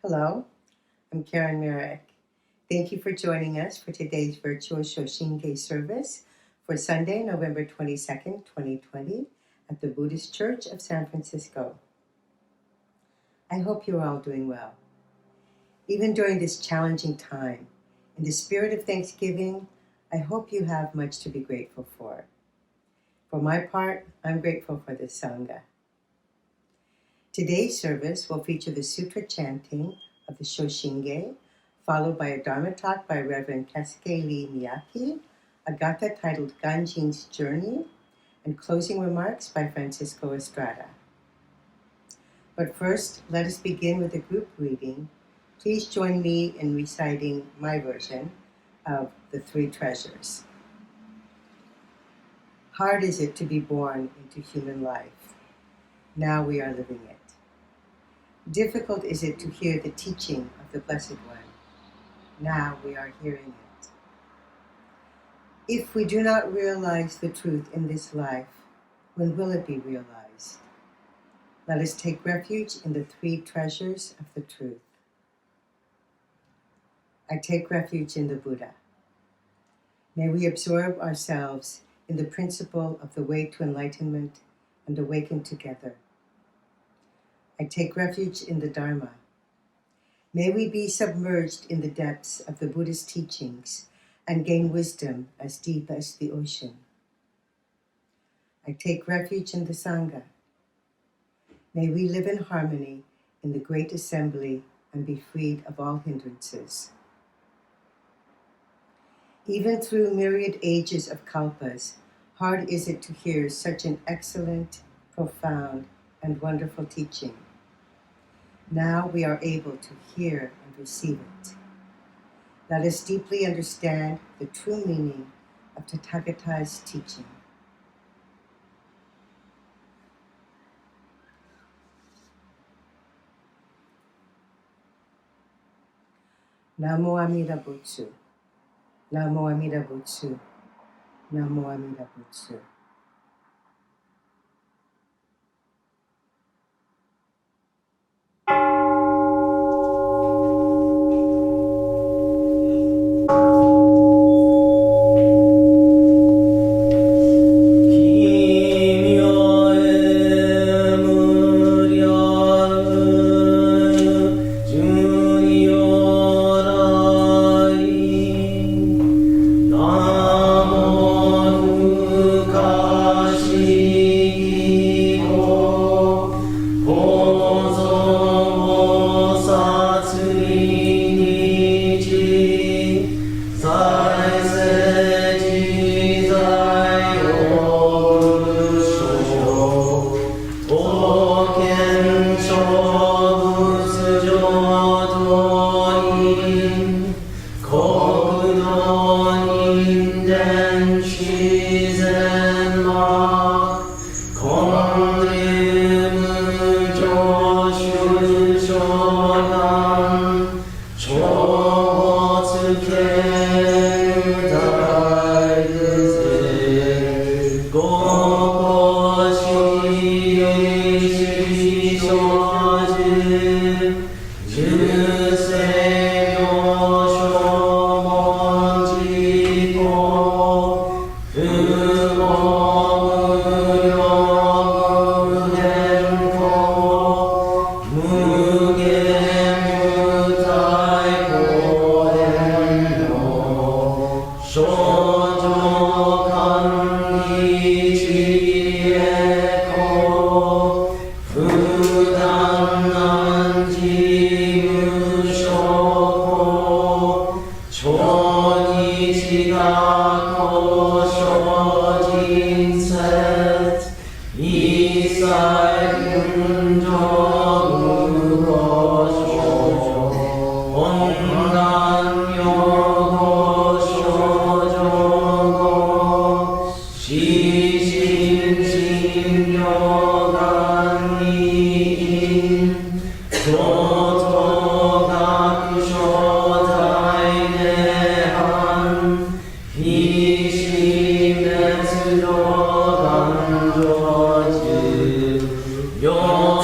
Hello, I'm Karen Merrick. Thank you for joining us for today's virtual Shōshinge Service for Sunday, November 22nd, 2020 at the Buddhist Church of San Francisco. I hope you're all doing well. Even during this challenging time, in the spirit of Thanksgiving, I hope you have much to be grateful for. For my part, I'm grateful for the Sangha. Today's service will feature the Sutra chanting of the Shōshinge, followed by a Dharma talk by Reverend Keisuke Lee-Miyaki, a Gatha titled Gaijin's Journey, and closing remarks by Francisco Estrada. But first, let us begin with a group reading. Please join me in reciting my version of the Three Treasures. Hard is it to be born into human life. Now we are living it. Difficult is it to hear the teaching of the Blessed One. Now we are hearing it. If we do not realize the truth in this life, when will it be realized? Let us take refuge in the three treasures of the truth. I take refuge in the Buddha. May we absorb ourselves in the principle of the way to enlightenment and awaken together. I take refuge in the Dharma. May we be submerged in the depths of the Buddhist teachings and gain wisdom as deep as the ocean. I take refuge in the Sangha. May we live in harmony in the great assembly and be freed of all hindrances. Even through myriad ages of kalpas, hard is it to hear such an excellent, profound, and wonderful teaching. Now we are able to hear and receive it. Let us deeply understand the true meaning of Tathagata's teaching. Namo Amida Butsu. Namo Amida Butsu. Namo Amida Butsu. Yo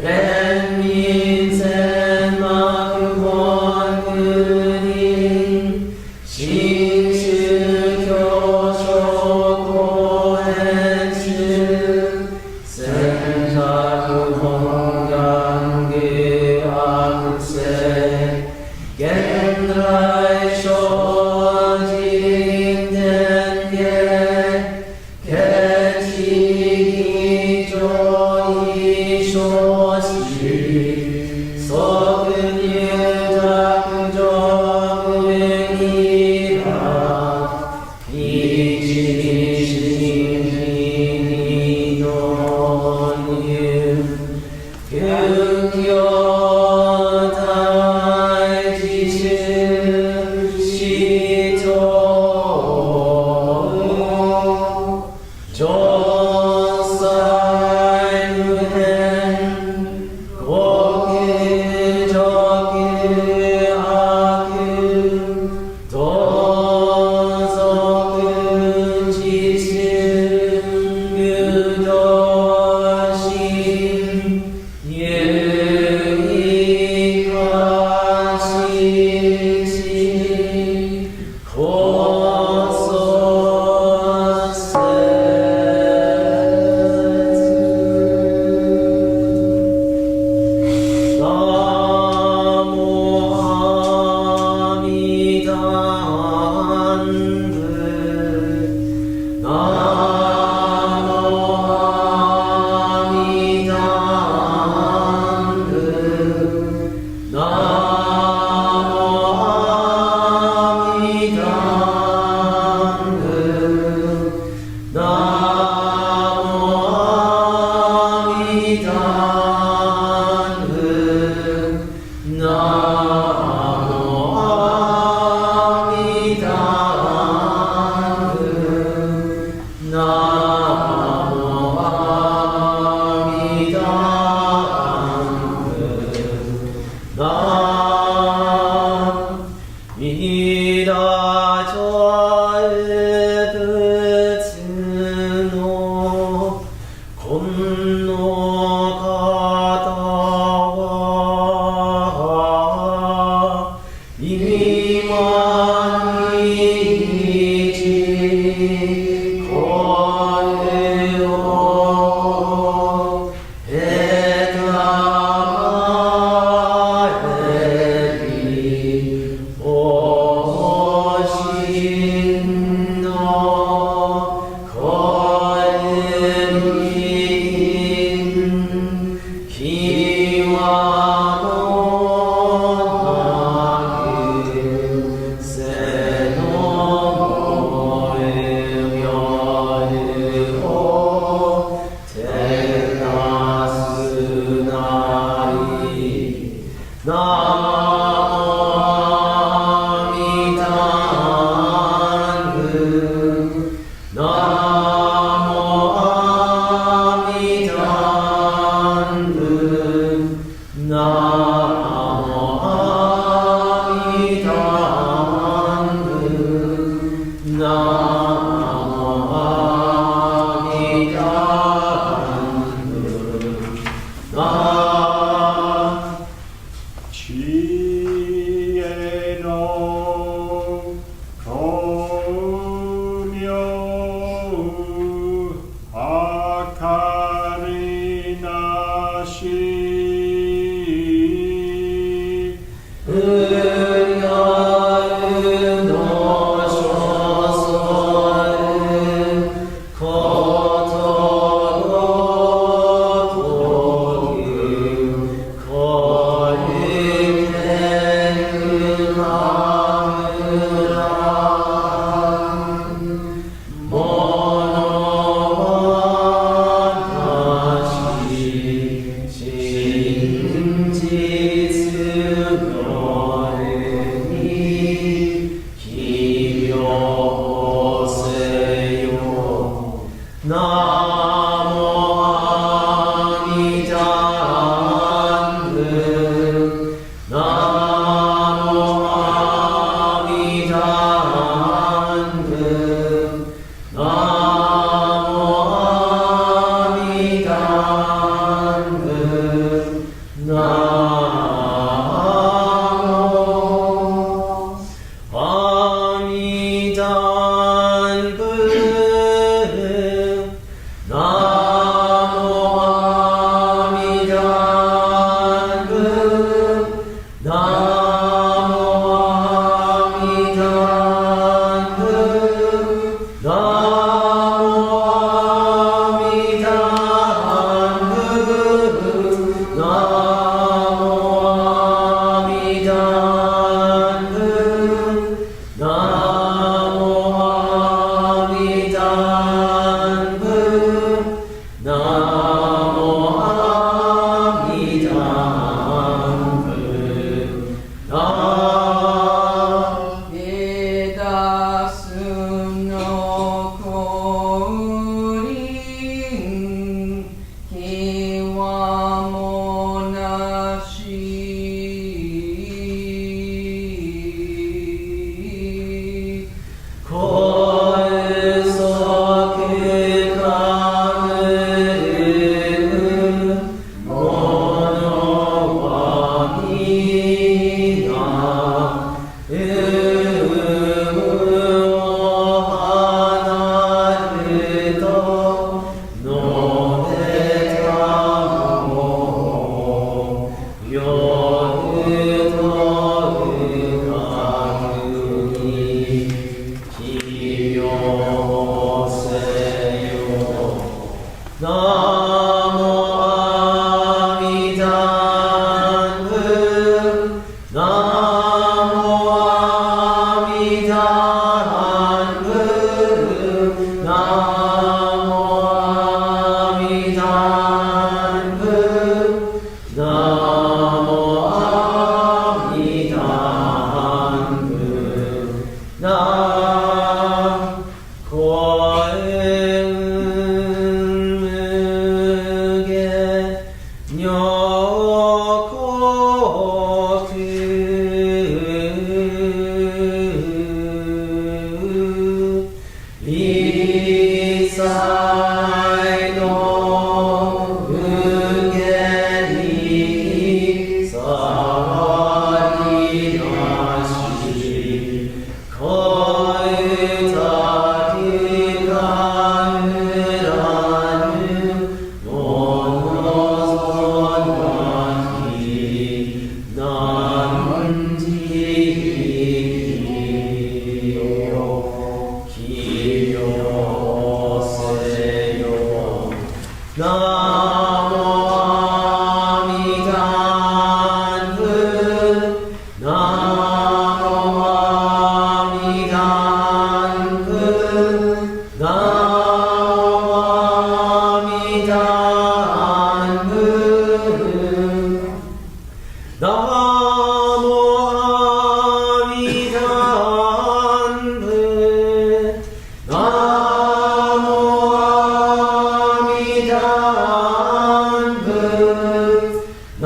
Ren min sen ma ku hon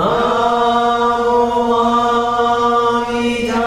Namo Amida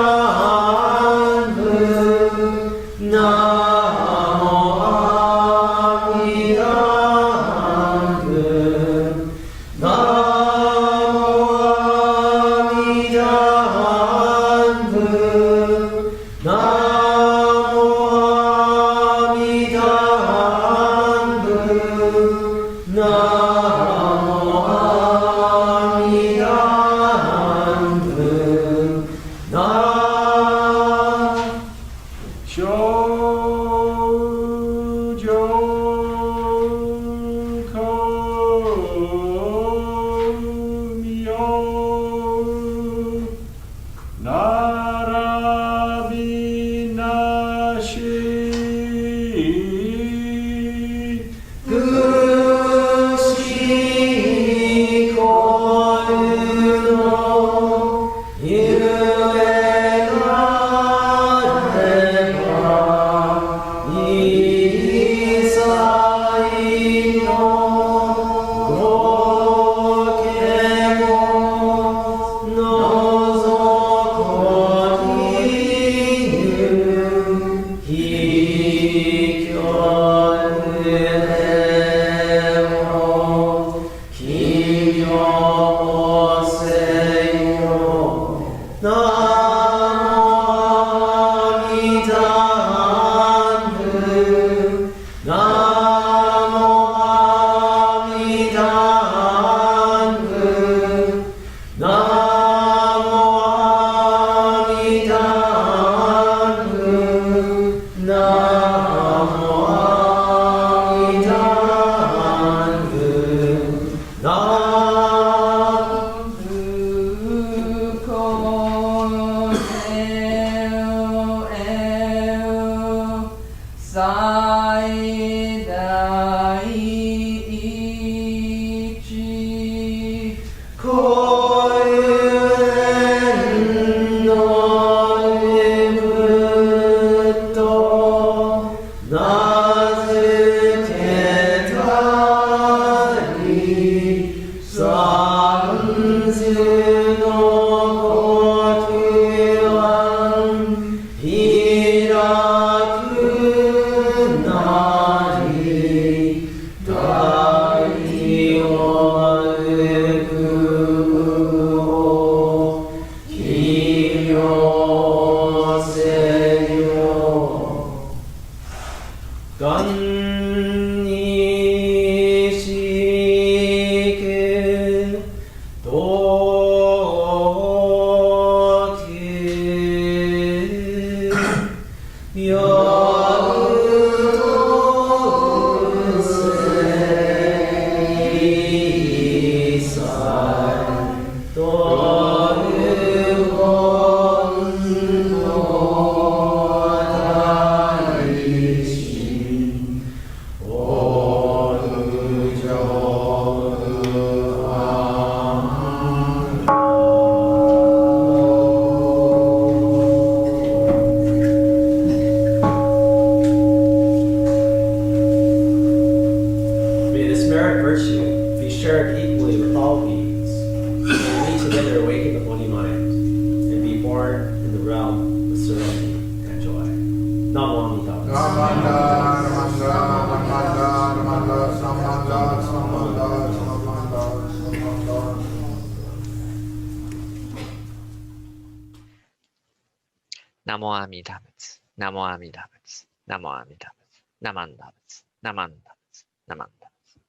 Namo Amida Butsu, Namo Amida Butsu, Namo Amida Butsu, Namanda Butsu, Namanda Butsu, Namanda Butsu,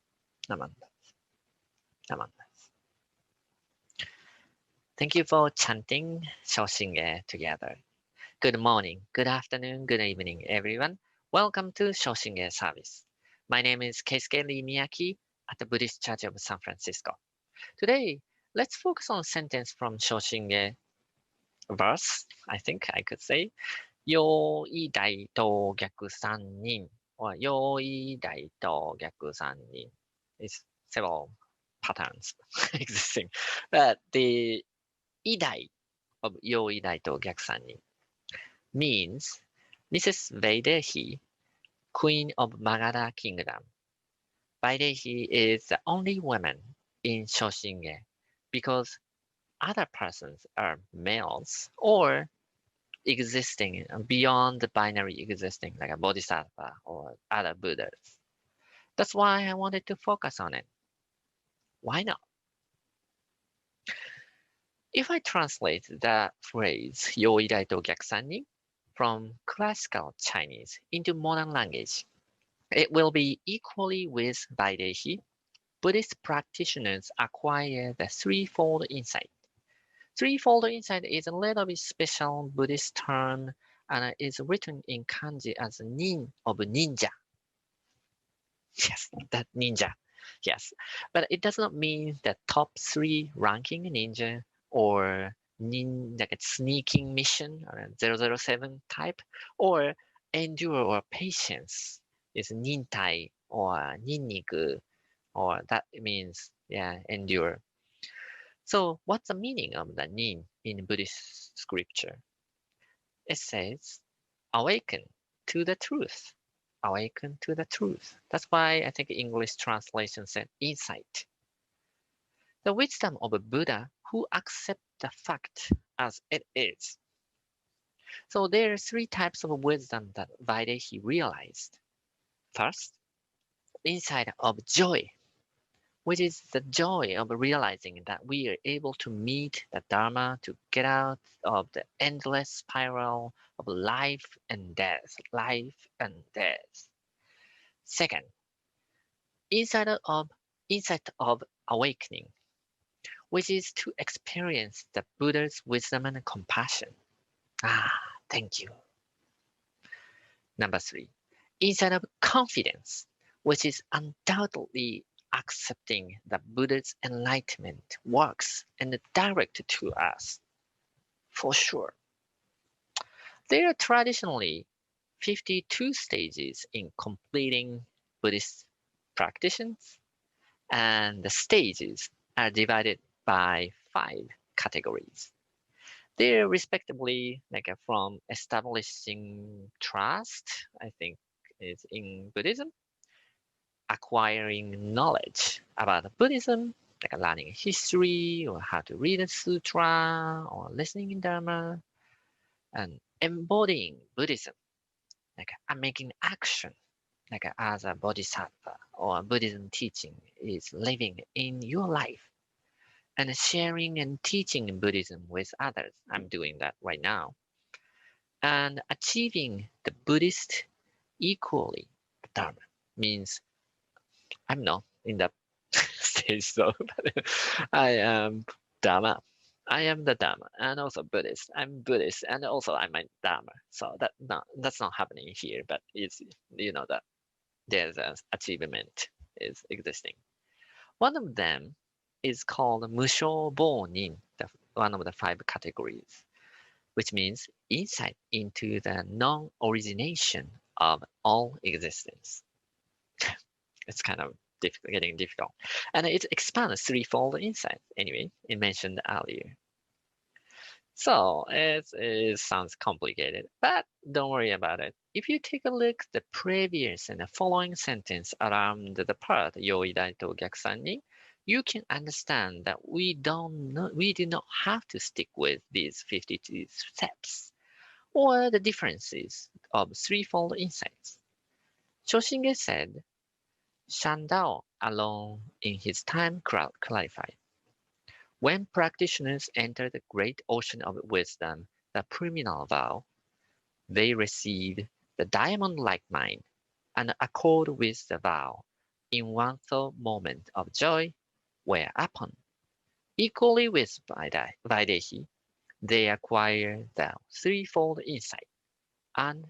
Namanda Butsu, Namanda Butsu. Thank you for chanting Shōshinge together. Good morning, good afternoon, good evening, everyone. Welcome to Shōshinge Service. My name is Keisuke Lee-Miyaki at the Buddhist Church of San Francisco. Today, let's focus on a sentence from Shōshinge verse, I think I could say. 用意大道逆三人 or 用意大道逆三人 is several patterns existing. But the 意大 of 用意大道逆三人 means Mrs. Vaidehi, Queen of Magadha Kingdom. Vaidehi is the only woman in Shōshinge because other persons are males or existing beyond the binary existing, like a bodhisattva or other Buddhas. That's why I wanted to focus on it. Why not? If I translate the phrase 用意大道逆三人 from classical Chinese into modern language, it will be equally with Vaidehi. Buddhist practitioners acquire the threefold insight. Threefold insight is a little bit special Buddhist term and is written in kanji as nin of ninja. Yes, that ninja. Yes, but it does not mean the top 3 ranking ninja or like a sneaking mission or a 007 type, or endure or patience is nintai or ninniku, or that means endure. So what's the meaning of the nin in Buddhist scripture? It says awaken to the truth. Awaken to the truth. That's why I think English translation said insight. The wisdom of a Buddha who accepts the fact as it is. So there are 3 types of wisdom that Vaidehi realized. First, insight of joy, which is the joy of realizing that we are able to meet the Dharma to get out of the endless spiral of life and death, life and death. Second, insight of awakening, which is to experience the Buddha's wisdom and compassion. Thank you. Number 3, insight of confidence, which is undoubtedly accepting that Buddha's enlightenment works and direct to us. For sure. There are traditionally 52 stages in completing Buddhist practices, and the stages are divided by 5 categories. They're respectively from establishing trust, I think is in Buddhism, acquiring knowledge about Buddhism, like learning history or how to read a sutra or listening in Dharma, and embodying Buddhism, making action, as a bodhisattva or Buddhism teaching is living in your life, and sharing and teaching Buddhism with others. I'm doing that right now. And achieving the Buddhist equally Dharma means I'm not in that stage, so I am Dharma. I am the Dharma, and also Buddhist. I'm Buddhist, and also I'm a Dharma. So that's not happening here, but it's that there's an achievement is existing. One of them is called Musho Bonin, one of the 5 categories, which means insight into the non-origination of all existence. It's kind of getting difficult. And it expands threefold insight, anyway, it mentioned earlier. So it sounds complicated, but don't worry about it. If you take a look at the previous and the following sentence around the part Yoidai to Gyakusannin, you can understand that we do not have to stick with these 52 steps or the differences of threefold insights. Shōshinge said, Shandao alone in his time clarified. When practitioners enter the great ocean of wisdom, the preminal vow, they receive the diamond-like mind and accord with the vow in one thought moment of joy, whereupon, equally with Vaidehi, they acquire the threefold insight and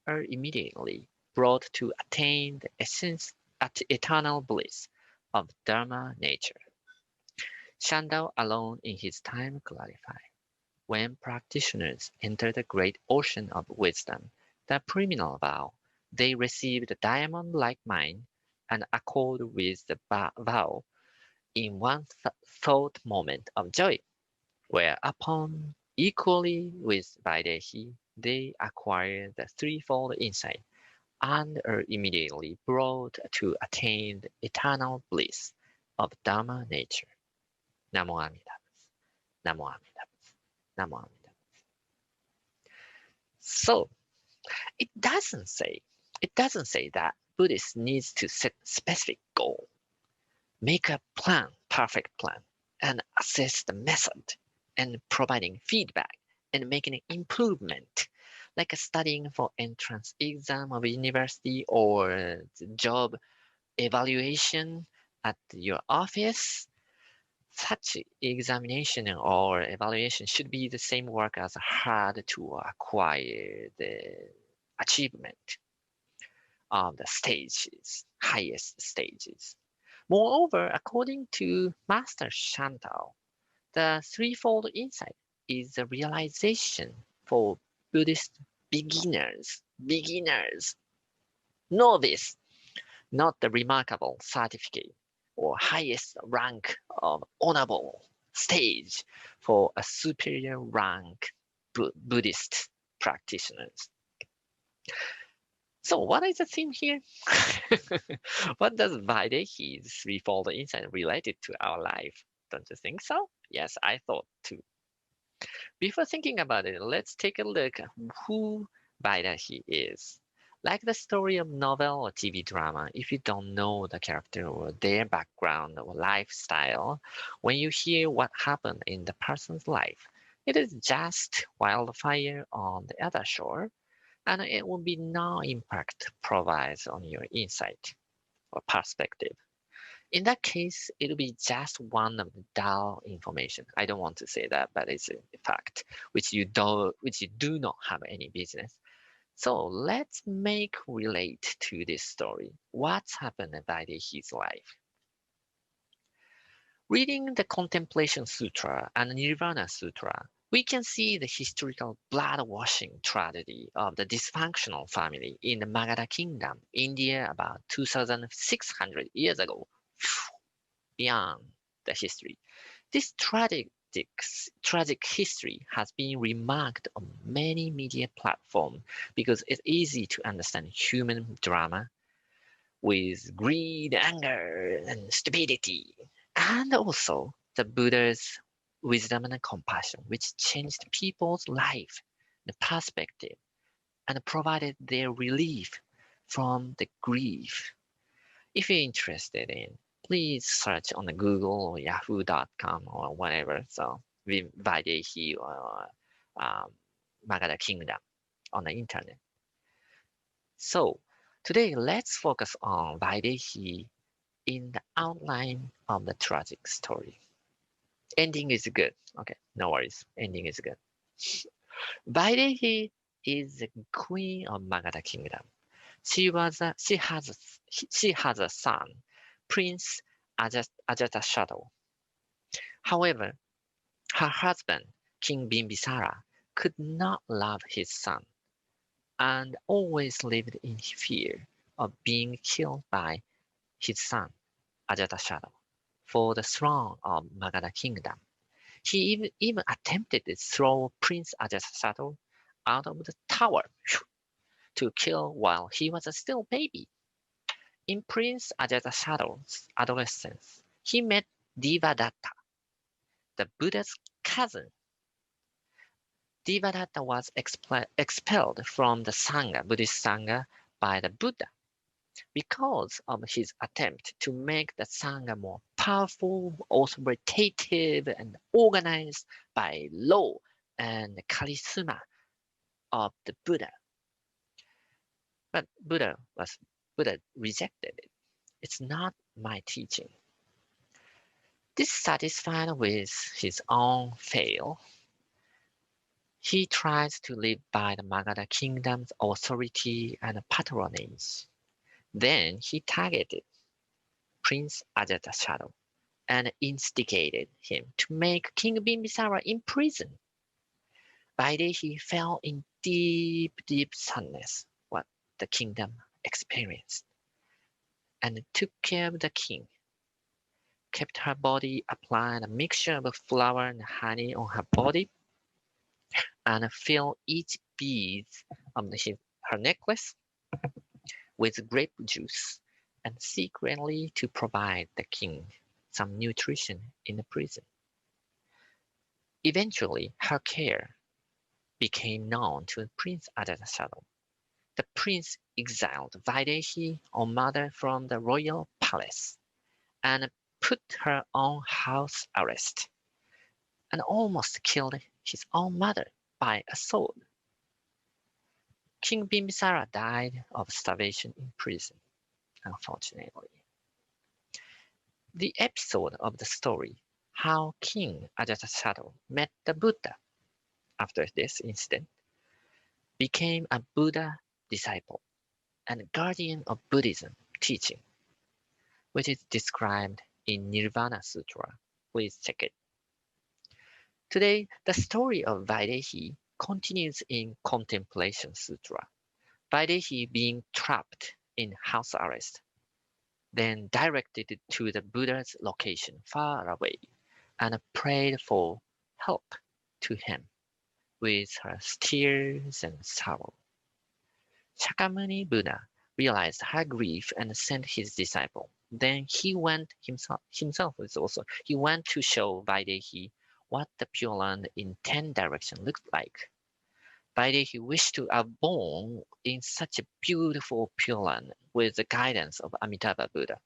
are immediately brought to attain the essence at eternal bliss of Dharma nature. Shandao alone in his time clarified. When practitioners enter the great ocean of wisdom, the preminal vow, they receive the diamond-like mind and accord with the vow in one thought moment of joy, whereupon, equally with Vaidehi, they acquire the threefold insight and are immediately brought to attain the eternal bliss of Dharma nature. Namo Amida Butsu. Namo Amida Butsu. Namo Amida Butsu. So it doesn't say that Buddhist needs to set specific goal, make a plan, perfect plan, and assess the method, and providing feedback and making an improvement, like studying for entrance exam of university or job evaluation at your office. Such examination or evaluation should be the same work as hard to acquire the achievement of the stages, highest stages. Moreover, according to Master Shanto, the threefold insight is the realization for Buddhist beginners, novice, not the remarkable certificate or highest rank of honorable stage for a superior rank Buddhist practitioners. So what is the theme here? What does Vaidehi's threefold insight related to our life? Don't you think so? Yes, I thought too. Before thinking about it, let's take a look at who Vaidehi is. Like the story of novel or TV drama, if you don't know the character or their background or lifestyle, when you hear what happened in the person's life, it is just wildfire on the other shore, and it will be no impact provides on your insight or perspective. In that case, it'll be just one of the dull information. I don't want to say that, but it's a fact which you do not have any business. So let's make relate to this story. What's happened by his life? Reading the Contemplation Sutra and Nirvana Sutra, we can see the historical blood-washing tragedy of the dysfunctional family in the Magadha Kingdom, India, about 2,600 years ago. Beyond the history, this tragic history has been remarked on many media platforms because it's easy to understand human drama with greed, anger, and stupidity, and also the Buddha's wisdom and compassion, which changed people's life, the perspective, and provided their relief from the grief. If you're interested in, please search on the Google or Yahoo.com or whatever. So with Vaidehi or Magadha Kingdom on the internet. So today let's focus on Vaidehi in the outline of the tragic story. Ending is good. Okay, no worries. Ending is good. Vaidehi is the queen of Magadha Kingdom. She has a son, Prince Ajatashattu. However, her husband, King Bimbisara, could not love his son and always lived in fear of being killed by his son, Ajatashattu, for the throne of Magadha Kingdom. He even attempted to throw Prince Ajatashattu out of the tower to kill while he was still a baby. In Prince Ajatasattu's adolescence, he met Devadatta, the Buddha's cousin. Devadatta was expelled from the Sangha, Buddhist Sangha, by the Buddha because of his attempt to make the Sangha more powerful, authoritative, and organized by law and charisma of the Buddha. But Buddha rejected it. It's not my teaching. Dissatisfied with his own fail, he tries to live by the Magadha Kingdom's authority and patronage. Then he targeted Prince Ajatasattu and instigated him to make King Bimbisara imprison. By day he fell in deep sadness, what the kingdom experienced, and took care of the king, kept her body applying a mixture of flour and honey on her body, and filled each bead of her necklace with grape juice, and secretly to provide the king some nutrition in the prison. Eventually, her care became known to Prince Ajatasattu. The prince exiled Vaidehi, or mother, from the royal palace and put her on house arrest, and almost killed his own mother by a sword. King Bimbisara died of starvation in prison, unfortunately. The episode of the story how King Ajatasattu met the Buddha after this incident, became a Buddha disciple and guardian of Buddhism teaching, which is described in Nirvana Sutra. Please check it. Today, the story of Vaidehi continues in Contemplation Sutra. Vaidehi being trapped in house arrest, then directed to the Buddha's location far away and prayed for help to him with her tears and sorrow. Shakyamuni Buddha realized her grief and sent his disciple. Then he went he went to show Vaidehi what the Pure Land in 10 directions looked like. Vaidehi wished to have born in such a beautiful Pure Land with the guidance of Amitabha Buddha.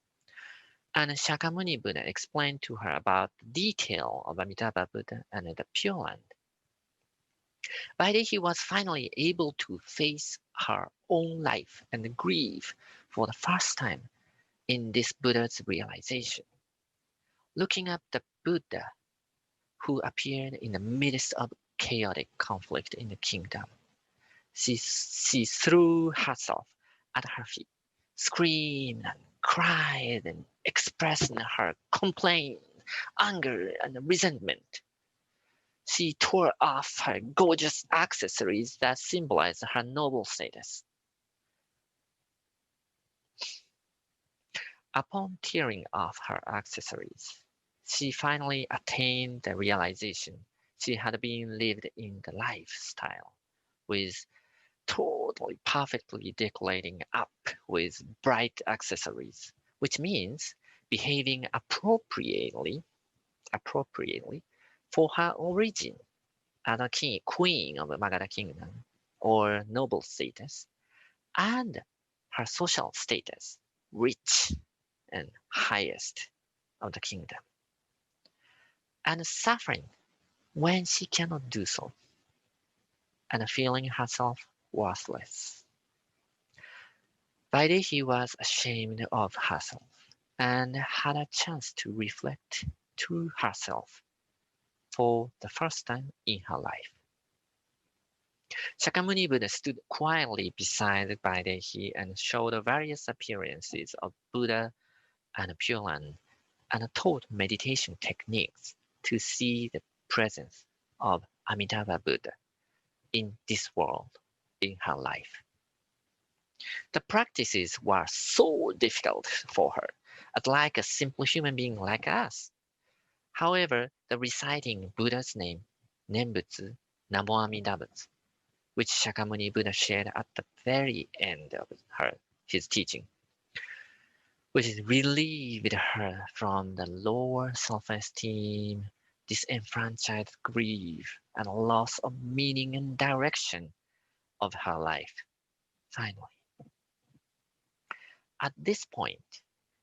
And Shakyamuni Buddha explained to her about the detail of Amitabha Buddha and the Pure Land. Vaidehi was finally able to face her own life and grieve for the first time in this Buddha's realization. Looking at the Buddha who appeared in the midst of chaotic conflict in the kingdom, she threw herself at her feet, screamed and cried and expressed her complaint, anger, and resentment. She tore off her gorgeous accessories that symbolized her noble status. Upon tearing off her accessories, she finally attained the realization she had been lived in the lifestyle with totally perfectly decorating up with bright accessories, which means behaving appropriately for her origin as a queen of the Magadha kingdom or noble status, and her social status, rich and highest of the kingdom, and suffering when she cannot do so, and feeling herself worthless. Vaidehi was ashamed of herself and had a chance to reflect to herself for the first time in her life. Shakyamuni Buddha stood quietly beside Vaidehi and showed various appearances of Buddha and Pure Land and taught meditation techniques to see the presence of Amitabha Buddha in this world in her life. The practices were so difficult for her, like a simple human being like us. However, the reciting Buddha's name, Nembutsu, Namo Amida Butsu, which Shakyamuni Buddha shared at the very end of his teaching, which relieved her from the lower self-esteem, disenfranchised grief, and loss of meaning and direction of her life. Finally, at this point,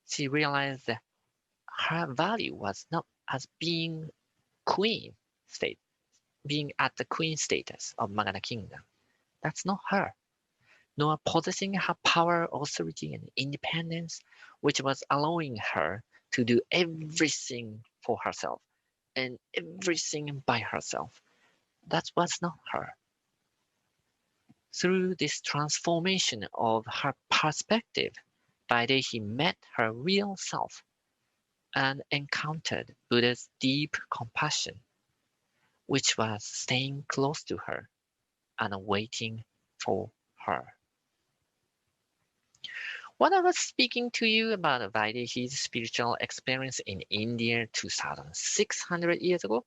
she realized that her value was not as being being at the queen status of Magadha kingdom. That's not her. Nor possessing her power, authority, and independence, which was allowing her to do everything for herself and everything by herself. That was not her. Through this transformation of her perspective, Vaidehi met her real self and encountered Buddha's deep compassion, which was staying close to her and waiting for her. When I was speaking to you about Vaidehi's spiritual experience in India 2,600 years ago,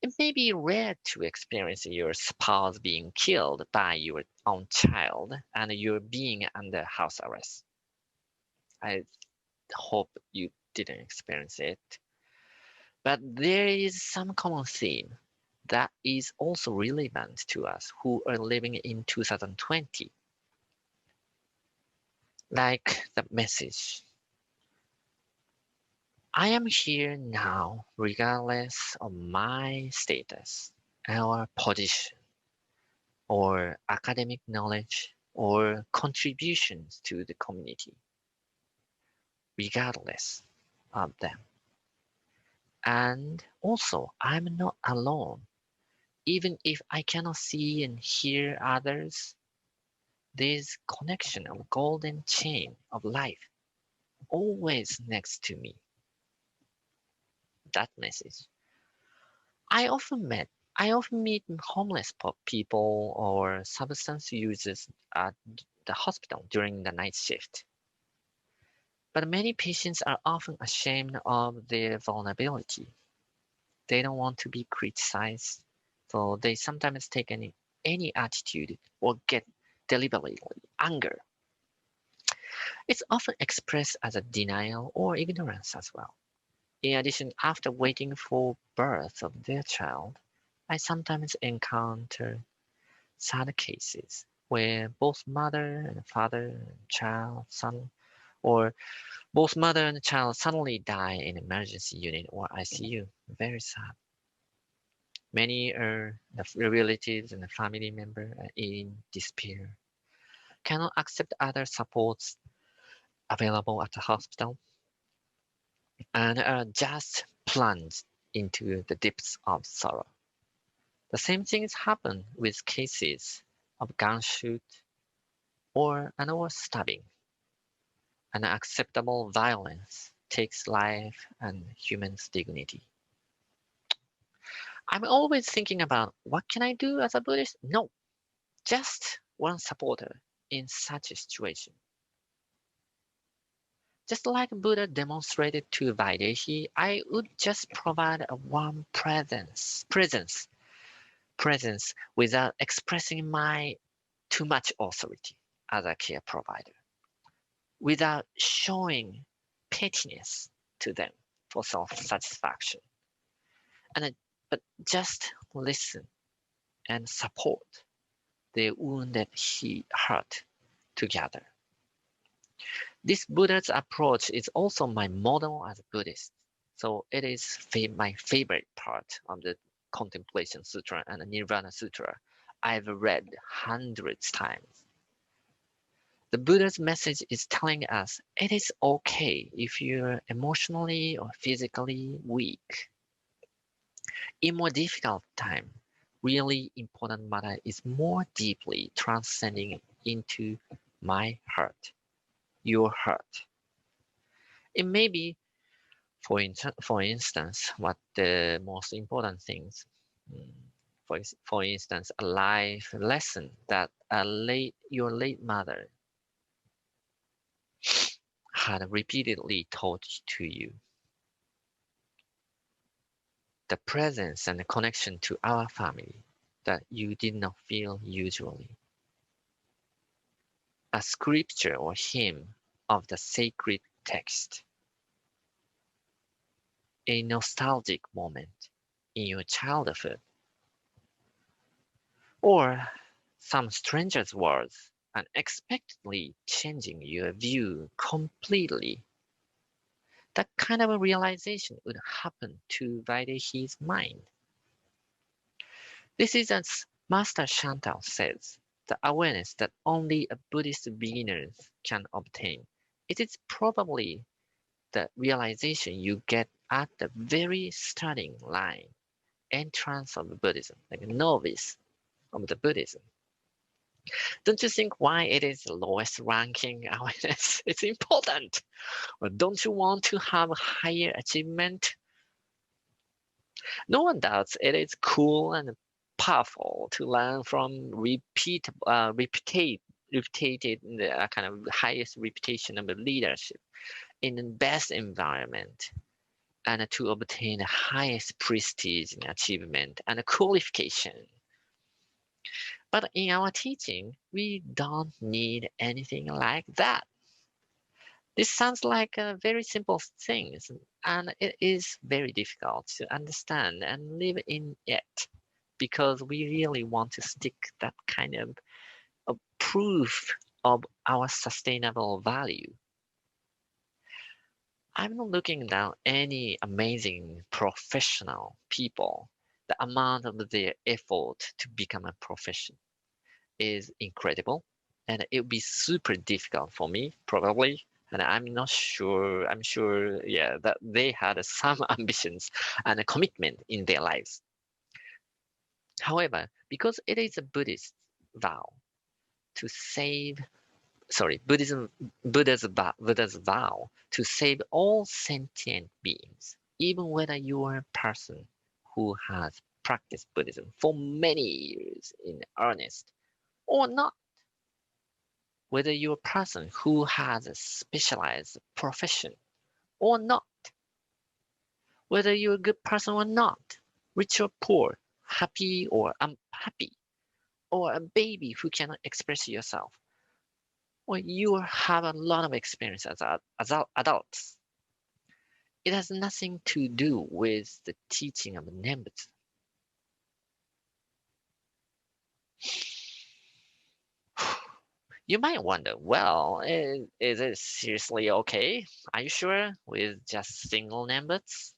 it may be rare to experience your spouse being killed by your own child and you're being under house arrest. I hope you didn't experience it. But there is some common theme that is also relevant to us who are living in 2020. Like the message, I am here now regardless of my status or position or academic knowledge or contributions to the community, regardless of them. And also, I'm not alone. Even if I cannot see and hear others, this connection of golden chain of life always next to me. That message. I often met I often meet homeless people or substance users at the hospital during the night shift. But many patients are often ashamed of their vulnerability. They don't want to be criticized, so they sometimes take any attitude or get deliberately anger. It's often expressed as a denial or ignorance as well. In addition, after waiting for birth of their child, I sometimes encounter sad cases where both mother and father and child, son, or both mother and child suddenly die in emergency unit or ICU. Very sad. Many are the relatives and the family member are in despair, cannot accept other supports available at the hospital, and are just plunged into the depths of sorrow. The same things happen with cases of gunshot or another stabbing. Unacceptable violence takes life and human's dignity. I'm always thinking about what can I do as a Buddhist? No, just one supporter in such a situation. Just like Buddha demonstrated to Vaidehi, I would just provide a warm presence without expressing my too much authority as a care provider, without showing pettiness to them for self-satisfaction, and but just listen and support the wounded heart together. This Buddha's approach is also my model as a Buddhist. So it is my favorite part of the Contemplation Sutra and the Nirvana Sutra. I've read hundreds times. The Buddha's message is telling us it is okay if you're emotionally or physically weak. In more difficult time, really important matter is more deeply transcending into my heart, your heart. It may be, for instance, what the most important things. mm, for instance, a life lesson that your late mother had repeatedly taught to you. The presence and the connection to our family that you did not feel usually. A scripture or hymn of the sacred text. A nostalgic moment in your childhood, or some stranger's words unexpectedly changing your view completely. That kind of a realization would happen to Vaidehi's mind. This is as Master Chantal says, the awareness that only a Buddhist beginner can obtain. It is probably the realization you get at the very starting line, entrance of Buddhism, like a novice of the Buddhism. Don't you think why it is the lowest ranking awareness? It's important. Or don't you want to have higher achievement? No one doubts it is cool and powerful to learn from repeated kind of highest reputation of leadership in the best environment and to obtain the highest prestige and achievement and qualification. But in our teaching, we don't need anything like that. This sounds like a very simple things, and it is very difficult to understand and live in it because we really want to stick that kind of proof of our sustainable value. I'm not looking down any amazing professional people. The amount of their effort to become a profession is incredible, and it would be super difficult for me, probably. And I'm sure, yeah, that they had some ambitions and a commitment in their lives. However, because it is a Buddhist vow to save, sorry, Buddha's vow to save all sentient beings, even whether you are a person who has practiced Buddhism for many years in earnest or not, whether you're a person who has a specialized profession or not, whether you're a good person or not, rich or poor, happy or unhappy, or a baby who cannot express yourself, or you have a lot of experience as adults. It has nothing to do with the teaching of Nembutsu. You might wonder, well, is it seriously okay? Are you sure with just single Nembutsu?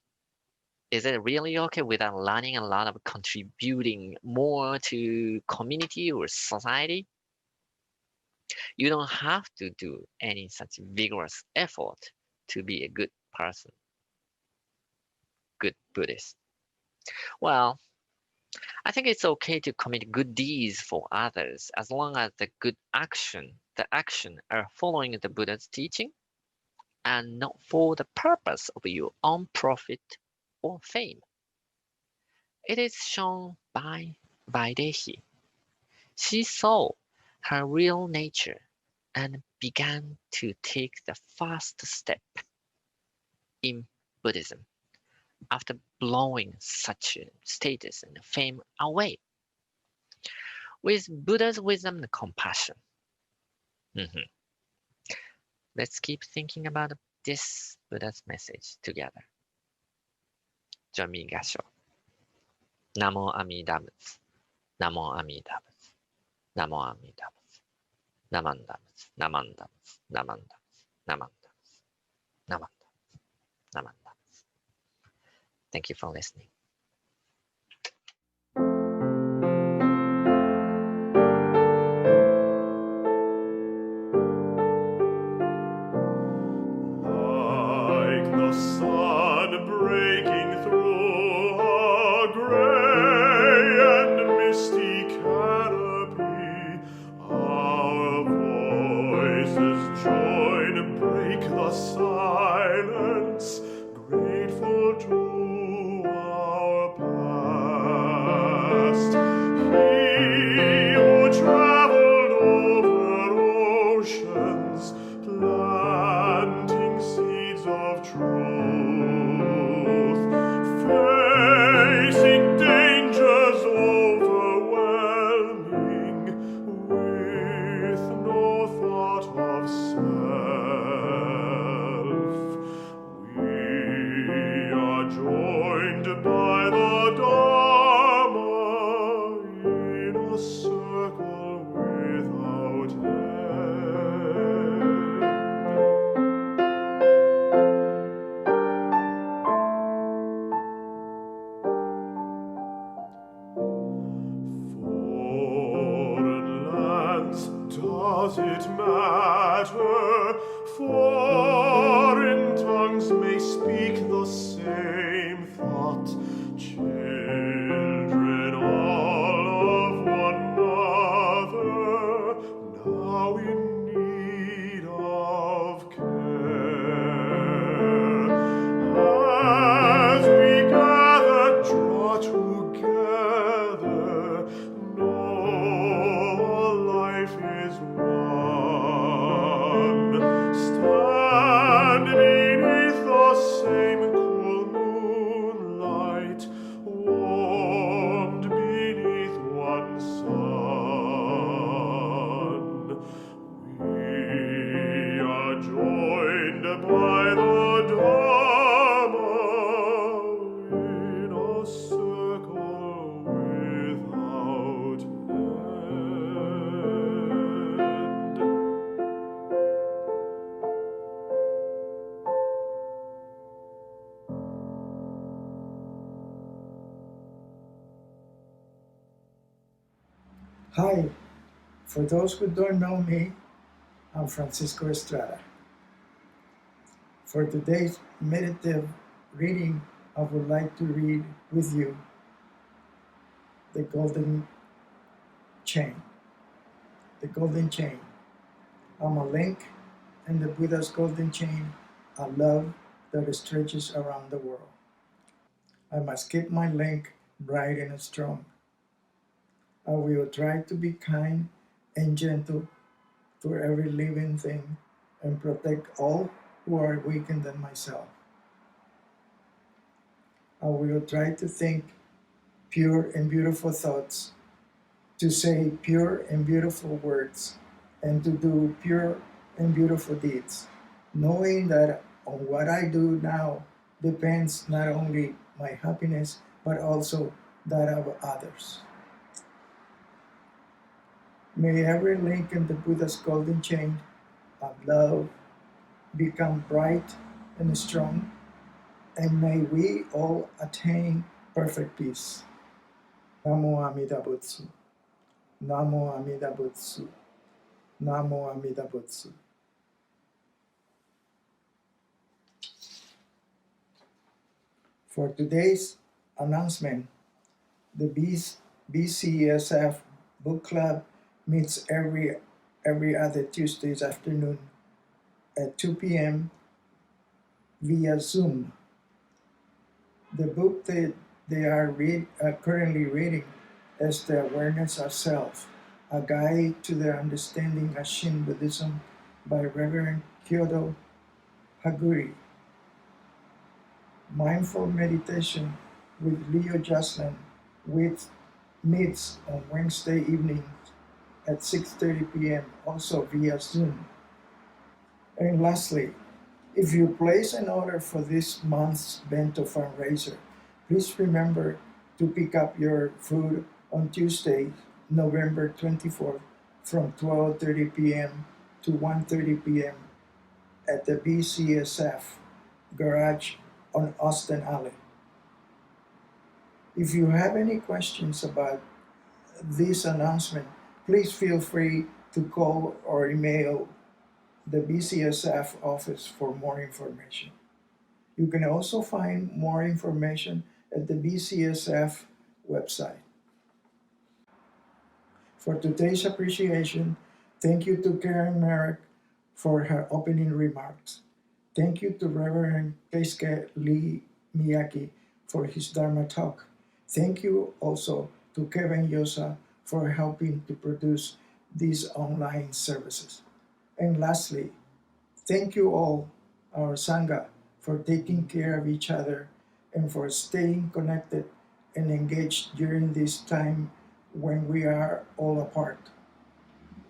Is it really okay without learning a lot of contributing more to community or society? You don't have to do any such vigorous effort to be a good person, good Buddhist. Well, I think it's okay to commit good deeds for others as long as the action are following the Buddha's teaching and not for the purpose of your own profit or fame. It is shown by Vaidehi. She saw her real nature and began to take the first step in Buddhism after blowing such status and fame away with Buddha's wisdom and compassion. Mhm. Let's keep thinking about this Buddha's message together. Join me, Gasho. Namo Amida Butsu. Namo Amida Butsu. Namo Amida Butsu. Namanda Butsu. Namanda Butsu. Namanda Butsu. Namanda Butsu. Namanda Butsu. Namanda Butsu. Thank you for listening. Like the sun breaking through a gray and misty canopy, our voices join, break the silence, grateful to our past. He who traveled over oceans, planting seeds of truth, facing dangers overwhelming, with no thought of self. We are joined by the Dharma in a circle without end. Foreign lands, does it matter? Foreign tongues may speak the same thought. Children all of one mother, now in need of care. As we gather, draw together, know life is one. Stand beneath the same cool moonlight, warmed beneath one sun. We are joined by the Dharma in a circle without end. Hi, for those who don't know me, I'm Francisco Estrada. For today's meditative reading, I would like to read with you the Golden Chain. The Golden Chain. I'm a link in the Buddha's Golden Chain, a love that stretches around the world. I must keep my link bright and strong. I will try to be kind and gentle to every living thing and protect all who are weaker than myself. I will try to think pure and beautiful thoughts, to say pure and beautiful words, and to do pure and beautiful deeds, knowing that on what I do now depends not only my happiness but also that of others. May every link in the Buddha's golden chain of love become bright and strong, and may we all attain perfect peace. Namo Amida Butsu. Namo Amida Butsu. Namo Amida Butsu. For today's announcement, the BCSF Book Club meets every other Tuesdays afternoon at 2 p.m. via Zoom. The book that they are currently reading is The Awareness of Self, a guide to the understanding of Shin Buddhism by Reverend Kyoto Haguri. Mindful meditation with Leo Jocelyn meets on Wednesday evenings at 6:30 p.m. also via Zoom. And lastly, if you place an order for this month's bento fundraiser, please remember to pick up your food on Tuesday, November 24th from 12:30 p.m. to 1:30 p.m. at the BCSF garage on Austin Alley. If you have any questions about this announcement, please feel free to call or email the BCSF office for more information. You can also find more information at the BCSF website. For today's appreciation, thank you to Karen Merrick for her opening remarks. Thank you to Reverend Keisuke Lee-Miyaki for his Dharma talk. Thank you also to Kevin Yosa for helping to produce these online services. And lastly, thank you all, our Sangha, for taking care of each other and for staying connected and engaged during this time when we are all apart.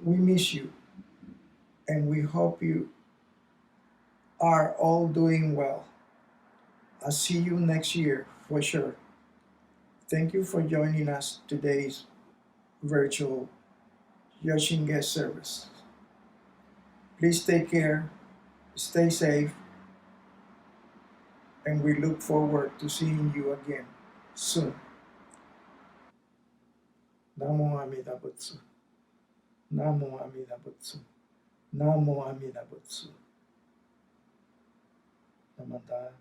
We miss you, and we hope you are all doing well. I'll see you next year for sure. Thank you for joining us today's virtual Shōshinge Service. Please take care, stay safe, and we look forward to seeing you again soon. Namo Amida Butsu. Namo Amida Butsu. Namo Amida Butsu. Namada.